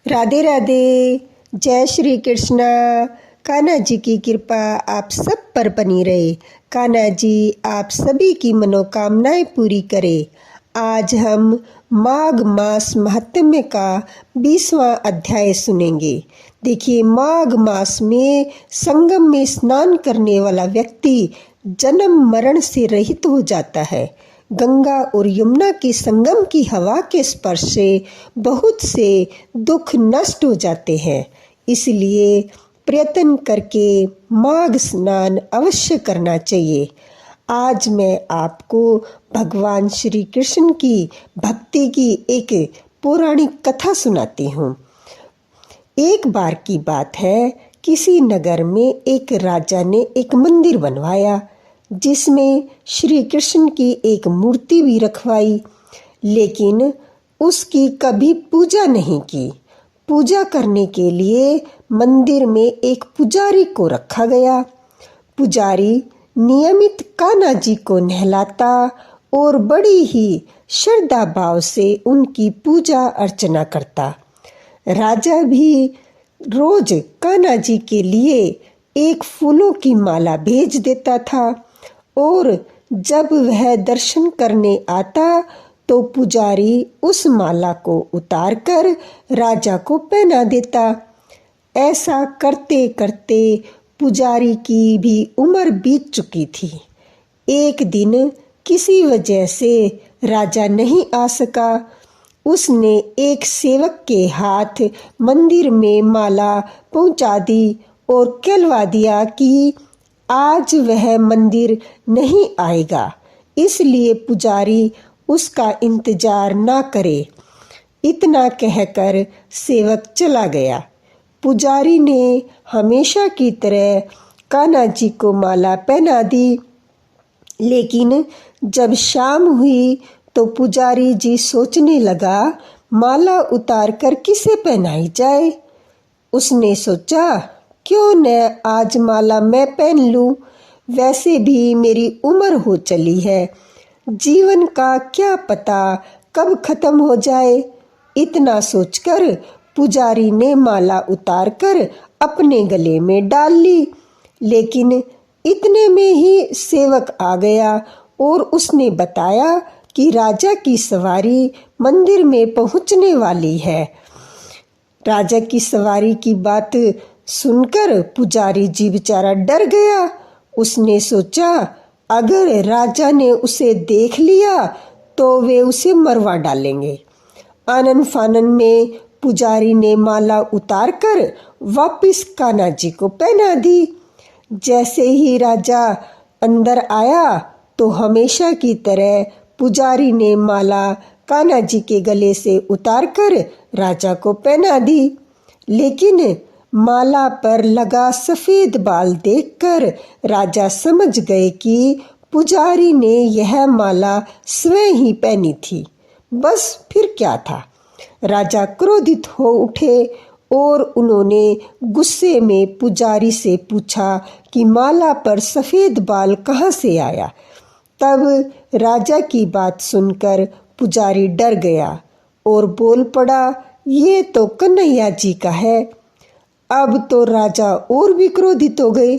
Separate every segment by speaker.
Speaker 1: राधे राधे। जय श्री कृष्णा। कान्हा जी की कृपा आप सब पर बनी रहे। कान्हा जी आप सभी की मनोकामनाएं पूरी करे। आज हम माघ मास महात्म्य का 20वां अध्याय सुनेंगे। देखिए, माघ मास में संगम में स्नान करने वाला व्यक्ति जन्म मरण से रहित हो जाता है। गंगा और यमुना के संगम की हवा के स्पर्श से बहुत से दुख नष्ट हो जाते हैं। इसलिए प्रयत्न करके माघ स्नान अवश्य करना चाहिए। आज मैं आपको भगवान श्री कृष्ण की भक्ति की एक पौराणिक कथा सुनाती हूँ। एक बार की बात है, किसी नगर में एक राजा ने एक मंदिर बनवाया जिसमें श्री कृष्ण की एक मूर्ति भी रखवाई, लेकिन उसकी कभी पूजा नहीं की। पूजा करने के लिए मंदिर में एक पुजारी को रखा गया। पुजारी नियमित कान्हा जी को नहलाता और बड़ी ही श्रद्धा भाव से उनकी पूजा अर्चना करता। राजा भी रोज कान्हा जी के लिए एक फूलों की माला भेज देता था और जब वह दर्शन करने आता तो पुजारी उस माला को उतारकर राजा को पहना देता। ऐसा करते करते पुजारी की भी उम्र बीत चुकी थी। एक दिन किसी वजह से राजा नहीं आ सका। उसने एक सेवक के हाथ मंदिर में माला पहुंचा दी और कहलवा दिया कि आज वह मंदिर नहीं आएगा, इसलिए पुजारी उसका इंतजार ना करे। इतना कहकर सेवक चला गया। पुजारी ने हमेशा की तरह कान्हा जी को माला पहना दी, लेकिन जब शाम हुई तो पुजारी जी सोचने लगा, माला उतार कर किसे पहनाई जाए। उसने सोचा, क्यों न आज माला मैं पहन लूं, वैसे भी मेरी उम्र हो चली है, जीवन का क्या पता कब खत्म हो जाए। इतना सोचकर पुजारी ने माला उतारकर अपने गले में डाल ली, लेकिन इतने में ही सेवक आ गया और उसने बताया कि राजा की सवारी मंदिर में पहुंचने वाली है। राजा की सवारी की बात सुनकर पुजारी जी बेचारा डर गया। उसने सोचा, अगर राजा ने उसे देख लिया तो वे उसे मरवा डालेंगे। आनन फानन में पुजारी ने माला उतारकर वापस कान्हा जी को पहना दी। जैसे ही राजा अंदर आया तो हमेशा की तरह पुजारी ने माला कान्हा जी के गले से उतारकर राजा को पहना दी, लेकिन माला पर लगा सफेद बाल देखकर राजा समझ गए कि पुजारी ने यह माला स्वयं ही पहनी थी। बस फिर क्या था। राजा क्रोधित हो उठे और उन्होंने गुस्से में पुजारी से पूछा कि माला पर सफेद बाल कहाँ से आया। तब राजा की बात सुनकर पुजारी डर गया और बोल पड़ा, ये तो कन्हैया जी का है। अब तो राजा और भी क्रोधित हो गए,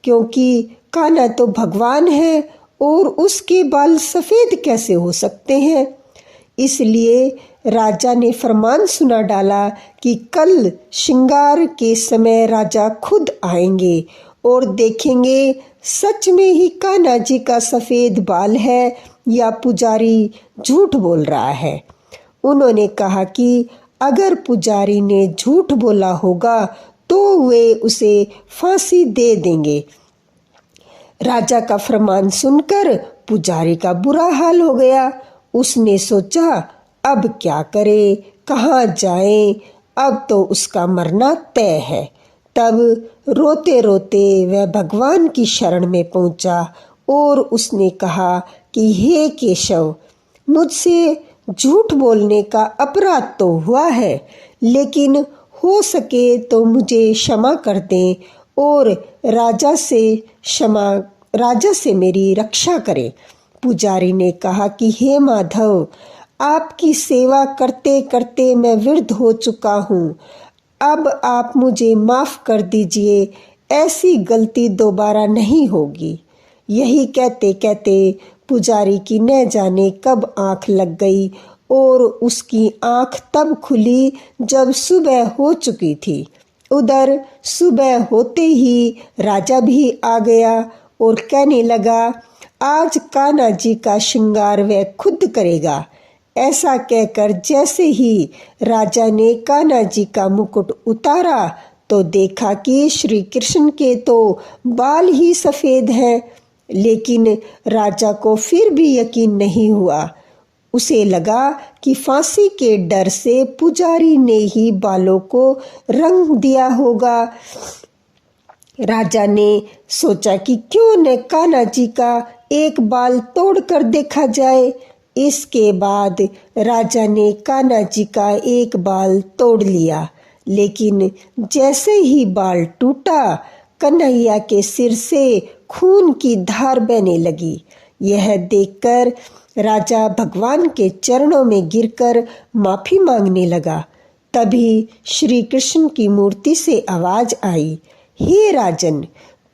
Speaker 1: क्योंकि कान्हा तो भगवान है और उसके बाल सफ़ेद कैसे हो सकते हैं। इसलिए राजा ने फरमान सुना डाला कि कल श्रृंगार के समय राजा खुद आएंगे और देखेंगे सच में ही कान्हा जी का सफ़ेद बाल है या पुजारी झूठ बोल रहा है। उन्होंने कहा कि अगर पुजारी ने झूठ बोला होगा तो वे उसे फांसी दे देंगे। राजा का फरमान सुनकर पुजारी का बुरा हाल हो गया। उसने सोचा, अब क्या करे, कहाँ जाए, अब तो उसका मरना तय है। तब रोते रोते वह भगवान की शरण में पहुंचा और उसने कहा कि हे केशव, मुझसे झूठ बोलने का अपराध तो हुआ है, लेकिन हो सके तो मुझे क्षमा कर दें और राजा से मेरी रक्षा करें। पुजारी ने कहा कि हे माधव, आपकी सेवा करते करते मैं वृद्ध हो चुका हूँ। अब आप मुझे माफ़ कर दीजिए, ऐसी गलती दोबारा नहीं होगी। यही कहते कहते पुजारी की न जाने कब आँख लग गई और उसकी आँख तब खुली जब सुबह हो चुकी थी। उधर सुबह होते ही राजा भी आ गया और कहने लगा, आज कान्हा जी का श्रृंगार वह खुद करेगा। ऐसा कहकर जैसे ही राजा ने कान्हा जी का मुकुट उतारा तो देखा कि श्री कृष्ण के तो बाल ही सफ़ेद हैं। लेकिन राजा को फिर भी यकीन नहीं हुआ। उसे लगा कि फांसी के डर से पुजारी ने ही बालों को रंग दिया होगा। राजा ने सोचा कि क्यों न कान्हा जी का एक बाल तोड़ कर देखा जाए। इसके बाद राजा ने कान्हा जी का एक बाल तोड़ लिया, लेकिन जैसे ही बाल टूटा, कन्हैया के सिर से खून की धार बहने लगी। यह देखकर राजा भगवान के चरणों में गिरकर माफ़ी मांगने लगा। तभी श्री कृष्ण की मूर्ति से आवाज़ आई, हे राजन,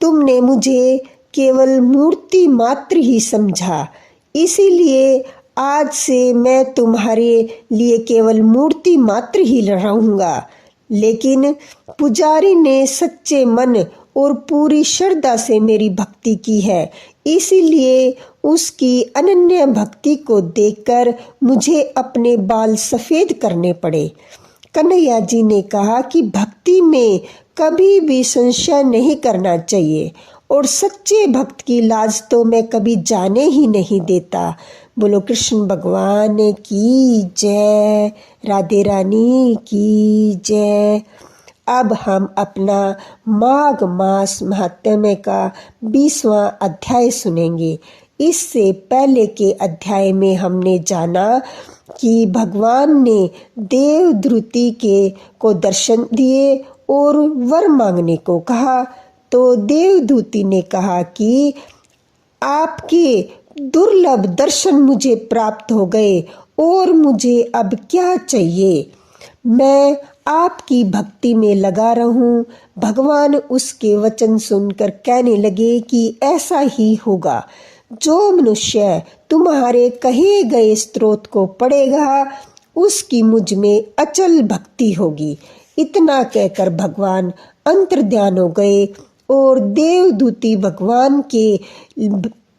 Speaker 1: तुमने मुझे केवल मूर्ति मात्र ही समझा, इसीलिए आज से मैं तुम्हारे लिए केवल मूर्ति मात्र ही रहूँगा। लेकिन पुजारी ने सच्चे मन और पूरी श्रद्धा से मेरी भक्ति की है, इसीलिए उसकी अनन्य भक्ति को देखकर मुझे अपने बाल सफ़ेद करने पड़े। कन्हैया जी ने कहा कि भक्ति में कभी भी संशय नहीं करना चाहिए और सच्चे भक्त की लाज तो मैं कभी जाने ही नहीं देता। बोलो कृष्ण भगवान की जय, राधे रानी की जय। अब हम अपना माघ मास महात्म्य का 20वां अध्याय सुनेंगे। इससे पहले के अध्याय में हमने जाना कि भगवान ने देवद्रुति को दर्शन दिए और वर मांगने को कहा। तो देवदूती ने कहा कि आपके दुर्लभ दर्शन मुझे प्राप्त हो गए और मुझे अब क्या चाहिए, मैं आपकी भक्ति में लगा रहूं। भगवान उसके वचन सुनकर कहने लगे कि ऐसा ही होगा। जो मनुष्य तुम्हारे कहे गए स्तोत्र को पढ़ेगा, उसकी मुझ में अचल भक्ति होगी। इतना कहकर भगवान अंतर्ध्यान हो गए और देवदूती भगवान के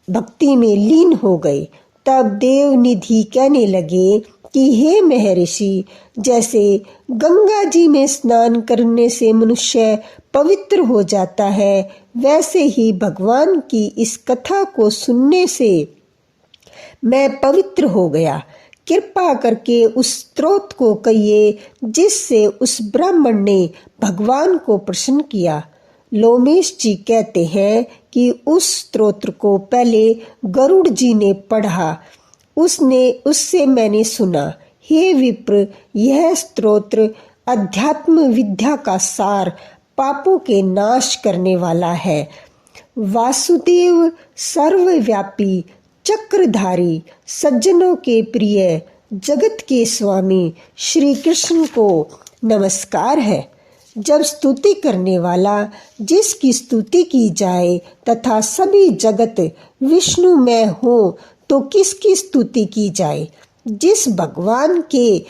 Speaker 1: भक्ति में लीन हो गए। तब देवनिधि कहने लगे कि हे महर्षि, जैसे गंगा जी में स्नान करने से मनुष्य पवित्र हो जाता है, वैसे ही भगवान की इस कथा को सुनने से मैं पवित्र हो गया। कृपा करके उस स्तोत्र को कहिए जिससे उस ब्राह्मण ने भगवान को प्रसन्न किया। लोमेश जी कहते हैं कि उस स्तोत्र को पहले गरुड़ जी ने पढ़ा, उससे मैंने सुना। हे विप्र, यह स्तोत्र अध्यात्म विद्या का सार, पापों के नाश करने वाला है। वासुदेव सर्वव्यापी, चक्रधारी, सज्जनों के प्रिय, जगत के स्वामी श्री कृष्ण को नमस्कार है। जब स्तुति करने वाला जिसकी स्तुति की जाए तथा सभी जगत विष्णुमय हो तो किसकी स्तुति की जाए। जिस भगवान के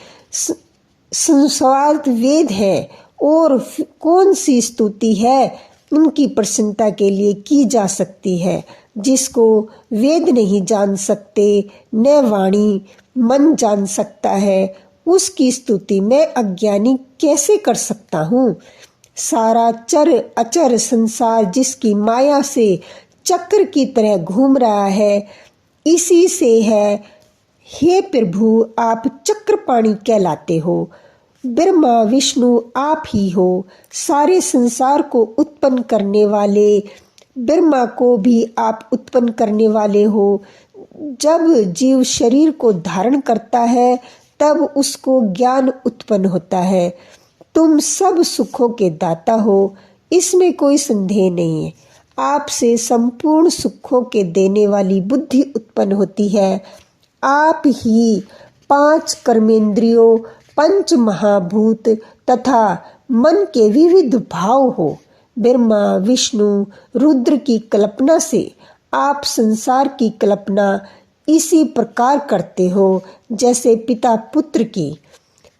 Speaker 1: संस्वाद वेद है और कौन सी स्तुति है उनकी प्रसन्नता के लिए की जा सकती है। जिसको वेद नहीं जान सकते, न वाणी मन जान सकता है, उसकी स्तुति मैं अज्ञानी कैसे कर सकता हूँ। सारा चर अचर संसार जिसकी माया से चक्र की तरह घूम रहा है, इसी से है। हे प्रभु, आप चक्रपाणी कहलाते हो। ब्रह्मा विष्णु आप ही हो। सारे संसार को उत्पन्न करने वाले, ब्रह्मा को भी आप उत्पन्न करने वाले हो। जब जीव शरीर को धारण करता है तब उसको ज्ञान उत्पन्न होता है। तुम सब सुखों के दाता हो, इसमें कोई संदेह नहीं है। आपसे संपूर्ण सुखों के देने वाली बुद्धि उत्पन्न होती है। आप ही 5 कर्मेंद्रियों, 5 महाभूत तथा मन के विविध भाव हो। ब्रह्मा विष्णु रुद्र की कल्पना से आप संसार की कल्पना इसी प्रकार करते हो जैसे पिता पुत्र की।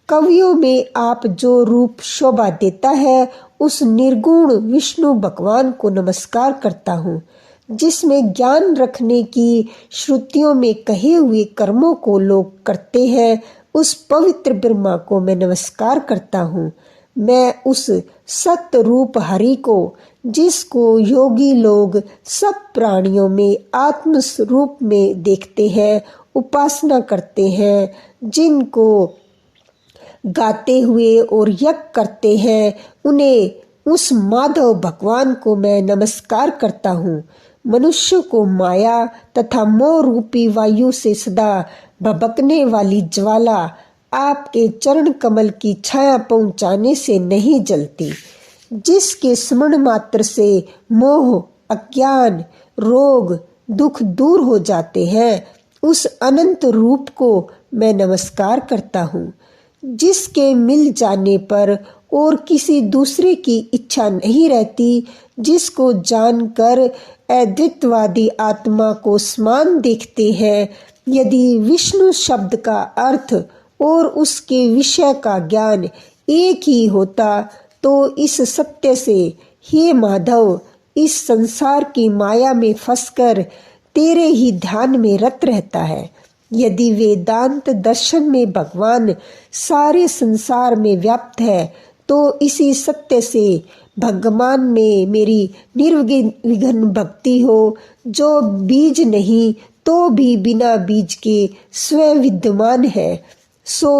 Speaker 1: कवियों में आप जो रूप शोभा देता है उस निर्गुण विष्णु भगवान को नमस्कार करता हूँ। जिसमें ज्ञान रखने की श्रुतियों में कहे हुए कर्मों को लोग करते हैं, उस पवित्र ब्रह्मा को मैं नमस्कार करता हूँ। मैं उस सत्य रूप हरि को, जिसको योगी लोग सब प्राणियों में आत्म रूप में देखते हैं, उपासना करते हैं, जिनको गाते हुए और यज्ञ करते हैं, उन्हें उस माधव भगवान को मैं नमस्कार करता हूँ। मनुष्य को माया तथा मोह रूपी वायु से सदा भभकने वाली ज्वाला आपके चरण कमल की छाया पहुँचाने से नहीं जलती। जिसके स्मरण मात्र से मोह, अज्ञान, रोग, दुख दूर हो जाते हैं, उस अनंत रूप को मैं नमस्कार करता हूँ। जिसके मिल जाने पर और किसी दूसरे की इच्छा नहीं रहती, जिसको जानकर अद्वैतवादी आत्मा को समान देखते हैं। यदि विष्णु शब्द का अर्थ और उसके विषय का ज्ञान एक ही होता तो इस सत्य से, हे माधव, इस संसार की माया में फंसकर तेरे ही ध्यान में रत रहता है। यदि वेदांत दर्शन में भगवान सारे संसार में व्याप्त है तो इसी सत्य से भगवान में मेरी निर्विघ्न भक्ति हो, जो बीज नहीं तो भी बिना बीज के स्वयं विद्यमान है। सो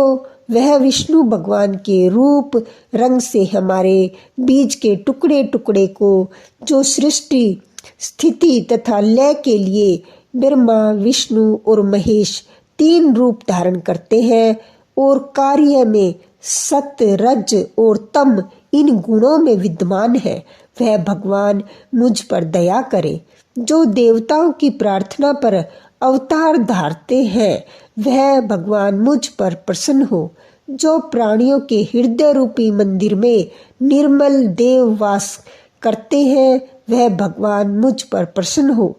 Speaker 1: वह विष्णु भगवान के रूप रंग से हमारे बीज के टुकड़े टुकड़े को, जो सृष्टि स्थिति तथा लय के लिए ब्रह्मा विष्णु और महेश 3 रूप धारण करते हैं और कार्य में सत्य, रज और तम इन गुणों में विद्यमान है, वह भगवान मुझ पर दया करे। जो देवताओं की प्रार्थना पर अवतार धारते हैं, वह भगवान मुझ पर प्रसन्न हो। जो प्राणियों के हृदय रूपी मंदिर में निर्मल देव वास करते हैं, वह भगवान मुझ पर प्रसन्न हो।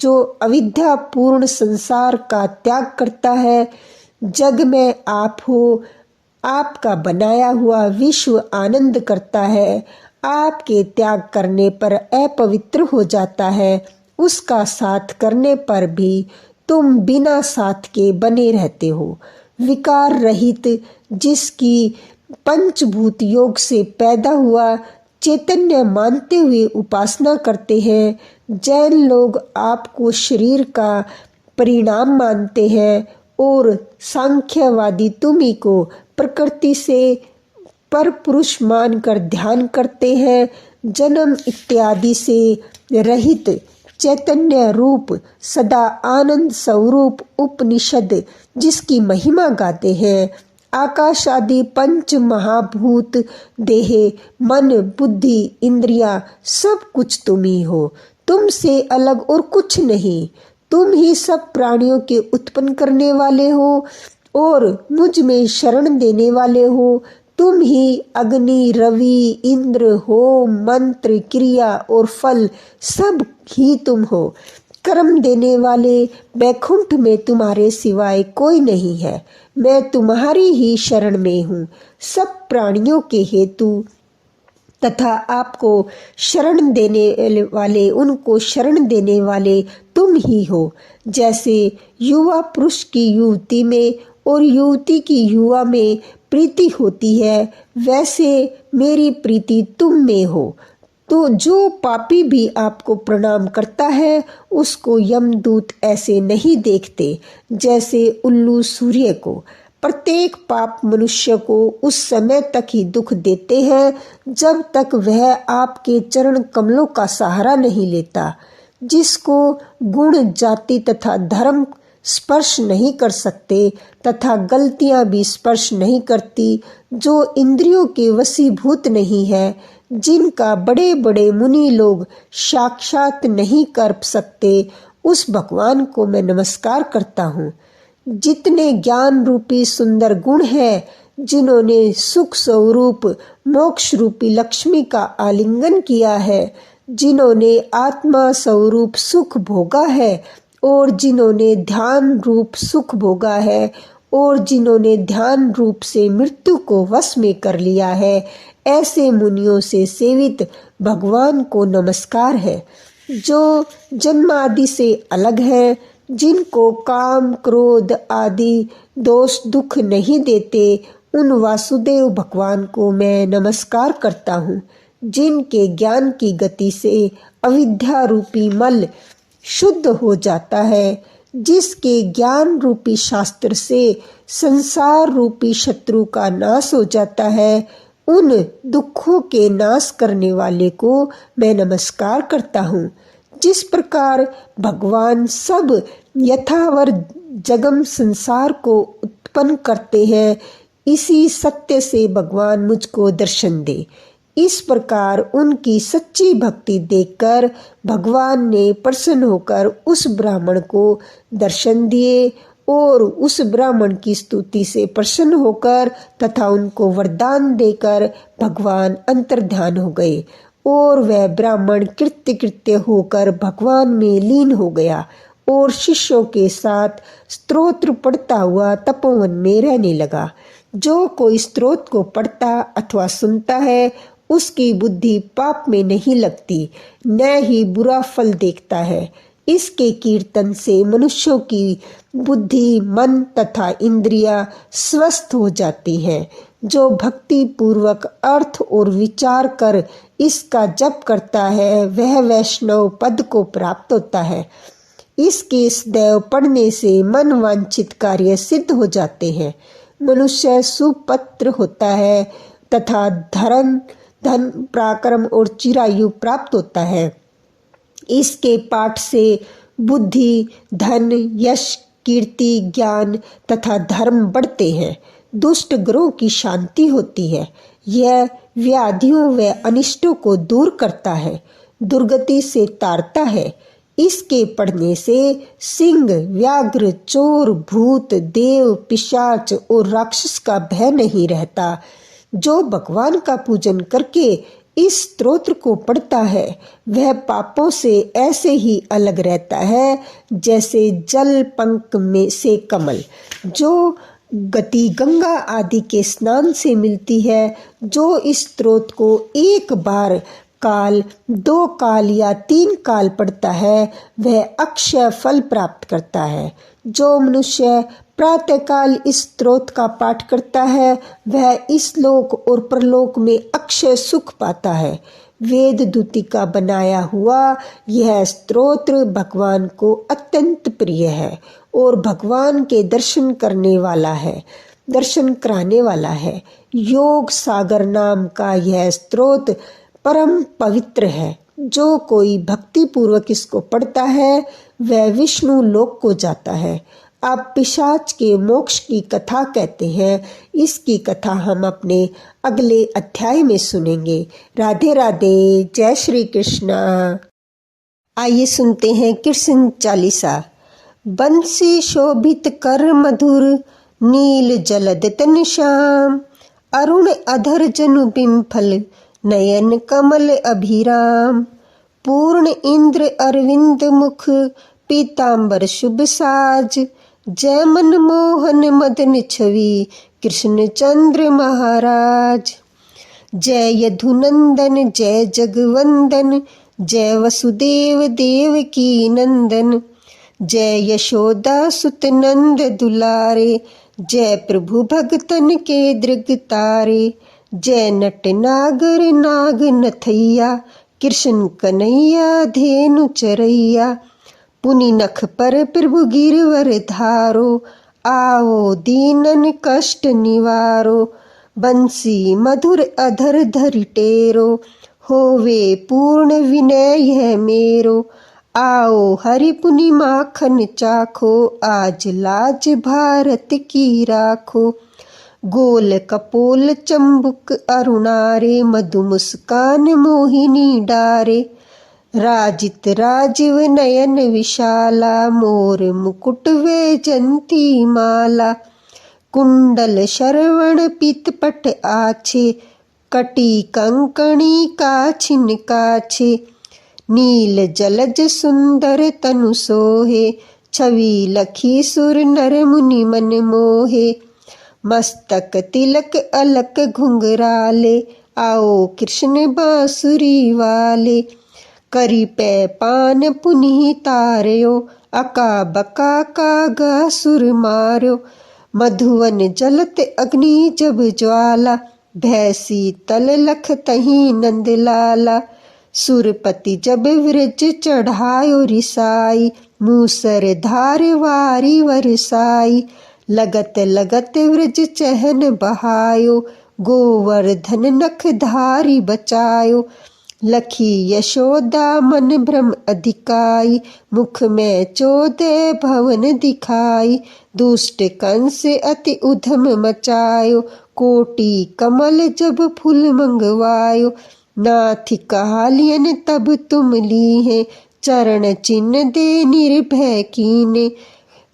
Speaker 1: जो अविद्या पूर्ण संसार का त्याग करता है, जग में आप हो, आपका बनाया हुआ विश्व आनंद करता है, आपके त्याग करने पर अपवित्र हो जाता है, उसका साथ करने पर भी तुम बिना साथ के बने रहते हो। विकार रहित, जिसकी पंचभूत योग से पैदा हुआ चैतन्य मानते हुए उपासना करते हैं। जैन लोग आपको शरीर का परिणाम मानते हैं और सांख्यवादी तुम्ही को प्रकृति से पर पुरुष मानकर ध्यान करते हैं। जन्म इत्यादि से रहित चैतन्य रूप सदा आनंद स्वरूप उपनिषद जिसकी महिमा गाते हैं। आकाश आदि 5 महाभूत, देह, मन, बुद्धि, इंद्रियां, सब कुछ तुम ही हो। तुमसे अलग और कुछ नहीं। तुम ही सब प्राणियों के उत्पन्न करने वाले हो और मुझ में शरण देने वाले हो। तुम ही अग्नि, रवि, इंद्र हो। मंत्र, क्रिया और फल सब ही तुम हो। कर्म देने वाले बैकुंठ में तुम्हारे सिवाय कोई नहीं है। मैं तुम्हारी ही शरण में हूँ। सब प्राणियों के हेतु तथा आपको शरण देने वाले, उनको शरण देने वाले तुम ही हो। जैसे युवा पुरुष की युवती में और युवती की युवा में प्रीति होती है, वैसे मेरी प्रीति तुम में हो। तो जो पापी भी आपको प्रणाम करता है, उसको यमदूत ऐसे नहीं देखते जैसे उल्लू सूर्य को। प्रत्येक पाप मनुष्य को उस समय तक ही दुख देते हैं जब तक वह आपके चरण कमलों का सहारा नहीं लेता। जिसको गुण, जाति तथा धर्म स्पर्श नहीं कर सकते तथा गलतियां भी स्पर्श नहीं करती, जो इंद्रियों के वशीभूत नहीं है, जिनका बड़े बड़े मुनि लोग साक्षात नहीं कर सकते, उस भगवान को मैं नमस्कार करता हूँ। जितने ज्ञान रूपी सुंदर गुण है, जिन्होंने सुख स्वरूप मोक्ष रूपी लक्ष्मी का आलिंगन किया है, जिन्होंने आत्मा स्वरूप सुख भोगा है और जिन्होंने ध्यान रूप सुख भोगा है और जिन्होंने ध्यान रूप से मृत्यु को वश में कर लिया है, ऐसे मुनियों से सेवित भगवान को नमस्कार है। जो जन्म आदि से अलग है, जिनको काम क्रोध आदि दोष दुख नहीं देते, उन वासुदेव भगवान को मैं नमस्कार करता हूँ। जिनके ज्ञान की गति से अविद्या रूपी मल शुद्ध हो जाता है, जिसके ज्ञान रूपी शास्त्र से संसार रूपी शत्रु का नाश हो जाता है, उन दुखों के नाश करने वाले को मैं नमस्कार करता हूँ। जिस प्रकार भगवान सब यथावर जगम संसार को उत्पन्न करते हैं, इसी सत्य से भगवान मुझको दर्शन दे। इस प्रकार उनकी सच्ची भक्ति देखकर भगवान ने प्रसन्न होकर उस ब्राह्मण को दर्शन दिए और उस ब्राह्मण की स्तुति से प्रसन्न होकर तथा उनको वरदान देकर भगवान अंतर्ध्यान हो गए और वह ब्राह्मण कृत्य कृत्य होकर भगवान में लीन हो गया और शिष्यों के साथ स्तोत्र पढ़ता हुआ तपोवन में रहने लगा। जो कोई स्तोत्र को पढ़ता अथवा सुनता है, उसकी बुद्धि पाप में नहीं लगती, न ही बुरा फल देखता है। इसके कीर्तन से मनुष्यों की बुद्धि, मन तथा इंद्रियां स्वस्थ हो जाती हैं। जो भक्ति पूर्वक अर्थ और विचार कर इसका जप करता है, वह वैष्णव पद को प्राप्त होता है। इसके सदैव पढ़ने से मन वांछित कार्य सिद्ध हो जाते हैं। मनुष्य सुपत्र होता है तथा धन पराक्रम और चिरायु प्राप्त होता है। इसके पाठ से बुद्धि, धन, यश, कीर्ति, ज्ञान तथा धर्म बढ़ते हैं। दुष्ट ग्रहों की शांति होती है। यह व्याधियों व अनिष्टों को दूर करता है, दुर्गति से तारता है। इसके पढ़ने से सिंह, व्याघ्र, चोर, भूत, देव, पिशाच और राक्षस का भय नहीं रहता। जो भगवान का पूजन करके इस स्तोत्र को पढ़ता है, वह पापों से ऐसे ही अलग रहता है जैसे जल पंख में से कमल। जो गति गंगा आदि के स्नान से मिलती है, जो इस स्तोत्र को एक बार काल, 2 काल या 3 काल पढ़ता है, वह अक्षय फल प्राप्त करता है। जो मनुष्य प्रातःकाल इस स्तोत्र का पाठ करता है, वह इस लोक और परलोक में अक्षय सुख पाता है। वेद दूती का बनाया हुआ यह स्तोत्र भगवान को अत्यंत प्रिय है और भगवान के दर्शन करने वाला है, दर्शन कराने वाला है। योग सागर नाम का यह स्तोत्र परम पवित्र है। जो कोई भक्ति पूर्वक इसको पढ़ता है, वह विष्णु लोक को जाता है। अब पिशाच के मोक्ष की कथा कहते हैं। इसकी कथा हम अपने अगले अध्याय में सुनेंगे। राधे राधे, जय श्री कृष्ण। आइए सुनते हैं कृष्ण चालीसा। बंसी शोभित कर मधुर, नील जलद तन श्याम, अरुण अधर जनु बिंफल, नयन कमल अभिराम, पूर्ण इंद्र अरविंद मुख, पीतांबर शुभ साज, जय मनमोहन मदन छवि, कृष्ण चंद्र महाराज। जय यदुनंदन, जय जगवंदन, जय वसुदेव देव की नंदन, जय यशोदा सुत नंद दुलारे, जय प्रभु भगतन के दृग तारे, जय नट नागर नाग नथैया, कृष्ण कन्हैया धेनु चरैया, पुनि नख पर प्रभु गिरवर धारो, आओ दीनन कष्ट निवारो, बंसी मधुर अधर धरि टेरो, होवे पूर्ण विनय है मेरो, आओ हरि पुनि माखन चाखो, आज लाज भारत की राखो, गोल कपोल चंबुक अरुणारे, मधु मुस्कान मोहिनी डारे, राजित राजीव नयन विशाला, मोर मुकुट वैजंती माला। कुंडल श्रवण पीतपट आछे, कटी कंकणी काछिन काछे। नील जलज सुंदर तनु सोहे, छवि लखी सुर नर मुनि मन मोहे। मस्तक तिलक अलक घुंघराले, आओ कृष्ण बांसुरी वाले। करी पै पान पुनि तार्यो, अका बका कागा सुर मार्यो। मधुवन जलत अग्नि जब ज्वाला, भैसी तल लख तही नंद लाला। सुरपति जब व्रज चढ़ायो रिसाई, मूसर धार वारी वरसाई। लगत लगत व्रज चहन बहायो, गोवर्धन नख धारी बचायो। लखी यशोदा मन भ्रम अधिकाई, मुख में 14 भवन दिखाई। दुष्ट कंस अति उधम मचायो, कोटि कमल जब फूल मंगवायो। नाथ कहालियन तब तुम ली है, चरण चिन्ह दे निर्भय कीने।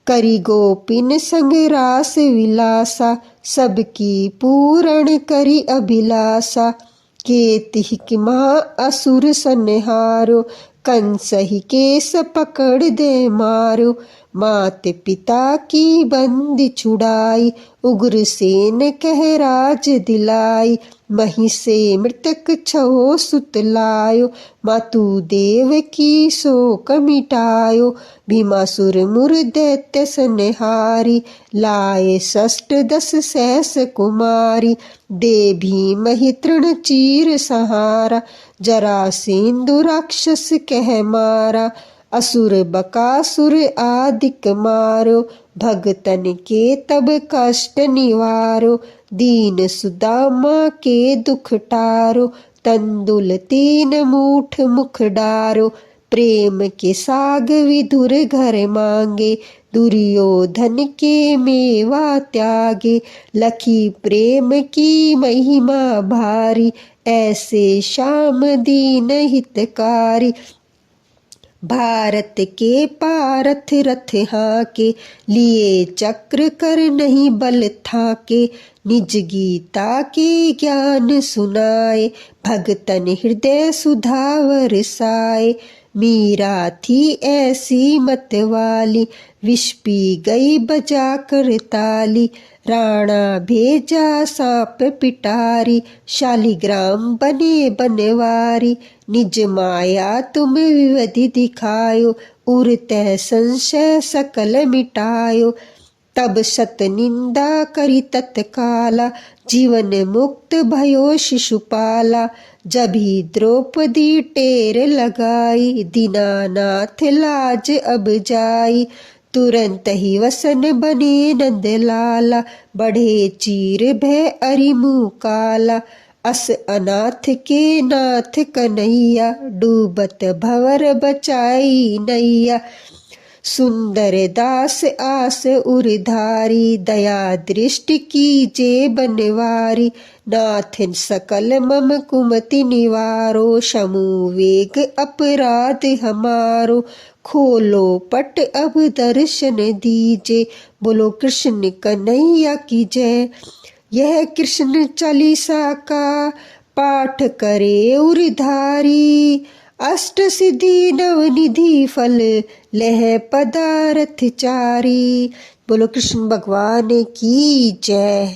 Speaker 1: करी गोपिन संग रास विलासा, सबकी पूरण करी अभिलाषा। केतिक महा असुर संहारो, कंस ही केस पकड़ दे मारो। मात पिता की बंदी छुड़ाई, उग्रसेन कह राज दिलाई। मही से मृतक छहो सुत लायो, मातु देव की शोक मिटायो। भीमासुर मुर दैत्य संहारी, लाए षष्ठ 10 सहस कुमारी। दे भीम ही तृण चीर सहारा, जरासेंदु राक्षस कह मारा। असुर बकासुर आदिक मारो, भगतन के तब कष्ट निवारो। दीन सुदामा के दुख टारो, तंदुल 3 मूठ मुख डारो। प्रेम के साग विदुर घर मांगे, दुर्योधन के मेवा त्यागे। लखी प्रेम की महिमा भारी, ऐसे श्याम दीन हितकारी। भारत के पारथ रथ हाके, लिए चक्र कर नहीं बल थाके। निज गीता के ज्ञान सुनाए, भगतन हृदय सुधा बरसाए। मीरा थी ऐसी मत वाली, विष पी गई बजा कर ताली। राणा भेजा सांप पिटारी, शालिग्राम बने बनवारी। निज माया तुम विवधि दिखायो, उरतै संशय सकल मिटायो। तब सत निंदा करी तत्काला, जीवन मुक्त भयो शिशुपाला। जभी द्रौपदी टेर लगाई, दीनानाथ लाज अब जाई। तुरंत ही वसन बने नंद लाला, बढ़े चीर भय अरिमुह काला। अस अनाथ के नाथ कन्हैया, डूबत भंवर बचाई नैया। सुंदर दास आस उरधारी, दया दृष्टि कीजे बनवारी। नाथ सकल मम कुमति निवारो, शमु वेग अपराध हमारो। खोलो पट अब दर्शन दीजे, बोलो कृष्ण कन्हैया की जय। यह कृष्ण चालीसा का पाठ करे उरधारी, अष्ट सिद्धि नवनिधि फल लह पदारथ चारी। बोलो कृष्ण भगवान की जय।